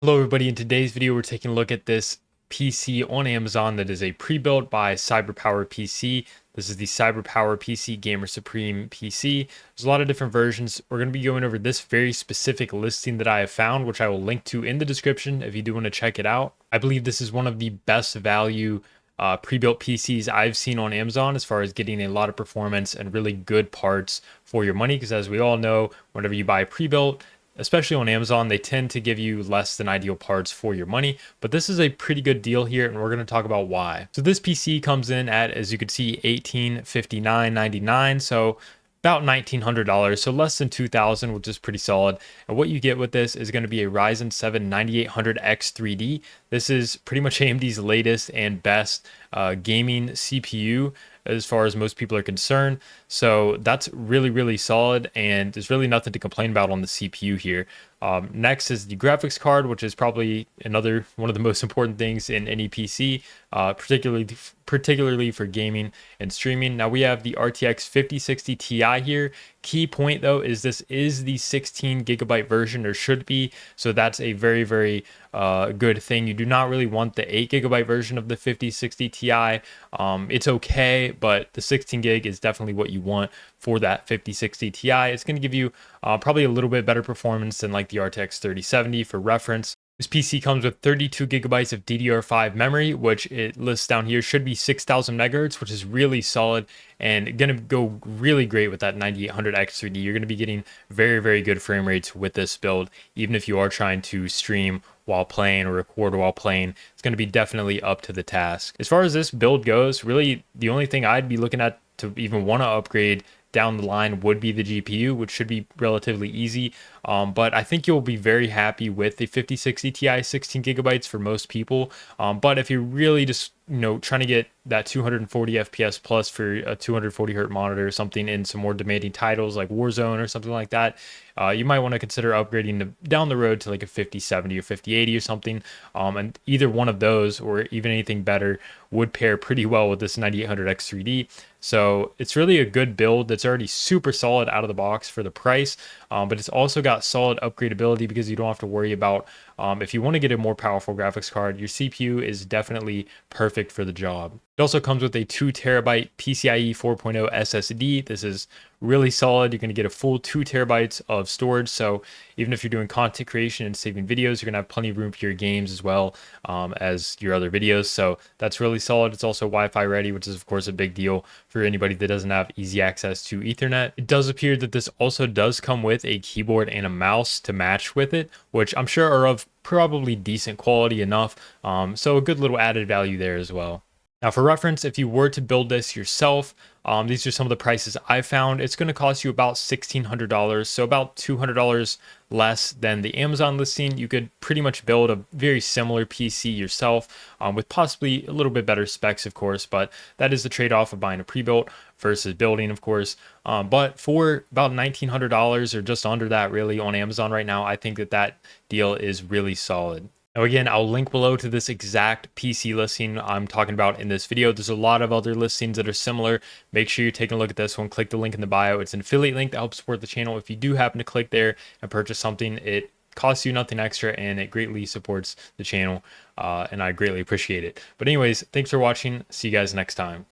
Hello everybody, in today's video we're taking a look at this PC on Amazon that is a pre-built by CyberPowerPC. This is the CyberPowerPC Gamer Supreme PC. There's a lot of different versions. We're going to be going over this very specific listing that I have found, which I will link to in the description if you do want to check it out. I believe this is one of the best value pre-built PCs I've seen on Amazon as far as getting a lot of performance and really good parts for your money, because as we all know, whenever you buy pre-built, especially on Amazon, they tend to give you less than ideal parts for your money, but this is a pretty good deal here, and we're going to talk about why. So this PC comes in at, as you can see, $1,859.99, so about $1,900, so less than $2,000, which is pretty solid. And what you get with this is going to be a Ryzen 7 9800X 3D. This is pretty much AMD's latest and best gaming CPU as far as most people are concerned. So that's really, really solid, and there's really nothing to complain about on the CPU here. Next is the graphics card, which is probably another one of the most important things in any PC, particularly for gaming and streaming. Now we have the RTX 5060 Ti here. Key point though is this is the 16 gigabyte version, or should be, so that's a very, very good thing. You do not really want the 8 gigabyte version of the 5060 Ti. It's okay, but the 16 gig is definitely what you want for that 5060 Ti. It's going to give you probably a little bit better performance than like the RTX 3070 for reference. This PC comes with 32 gigabytes of DDR5 memory, which it lists down here should be 6,000 megahertz, which is really solid and going to go really great with that 9800X 3D. You're going to be getting very, very good frame rates with this build, even if you are trying to stream while playing or record while playing. It's going to be definitely up to the task. As far as this build goes, really the only thing I'd be looking at to even want to upgrade down the line would be the GPU, which should be relatively easy. But I think you'll be very happy with the 5060 Ti 16 gigabytes for most people. But if you're really just trying to get that 240 FPS plus for a 240 hertz monitor or something in some more demanding titles like Warzone or something like that, you might want to consider upgrading down the road to like a 5070 or 5080 or something. And either one of those or even anything better would pair pretty well with this 9800X 3D. So it's really a good build that's already super solid out of the box for the price, but it's also got solid upgradability because you don't have to worry about if you want to get a more powerful graphics card, your CPU is definitely perfect for the job. It also comes with a 2 terabyte PCIe 4.0 SSD. This is really solid. You're going to get a full 2 terabytes of storage. So even if you're doing content creation and saving videos, you're going to have plenty of room for your games as well as your other videos. So that's really solid. It's also Wi-Fi ready, which is of course a big deal for anybody that doesn't have easy access to Ethernet. It does appear that this also does come with a keyboard and a mouse to match with it, which I'm sure are of probably decent quality enough. So a good little added value there as well. Now, for reference, if you were to build this yourself, these are some of the prices I found. It's going to cost you about $1,600, so about $200 less than the Amazon listing. You could pretty much build a very similar PC yourself with possibly a little bit better specs, of course, but that is the trade-off of buying a pre-built versus building, of course. But for about $1,900 or just under that really on Amazon right now, I think that deal is really solid. Now again, I'll link below to this exact PC listing I'm talking about in this video. There's a lot of other listings that are similar. Make sure you're taking a look at this one. Click the link in the bio. It's an affiliate link that helps support the channel. If you do happen to click there and purchase something, it costs you nothing extra and it greatly supports the channel, and I greatly appreciate it. But anyways, thanks for watching. See you guys next time.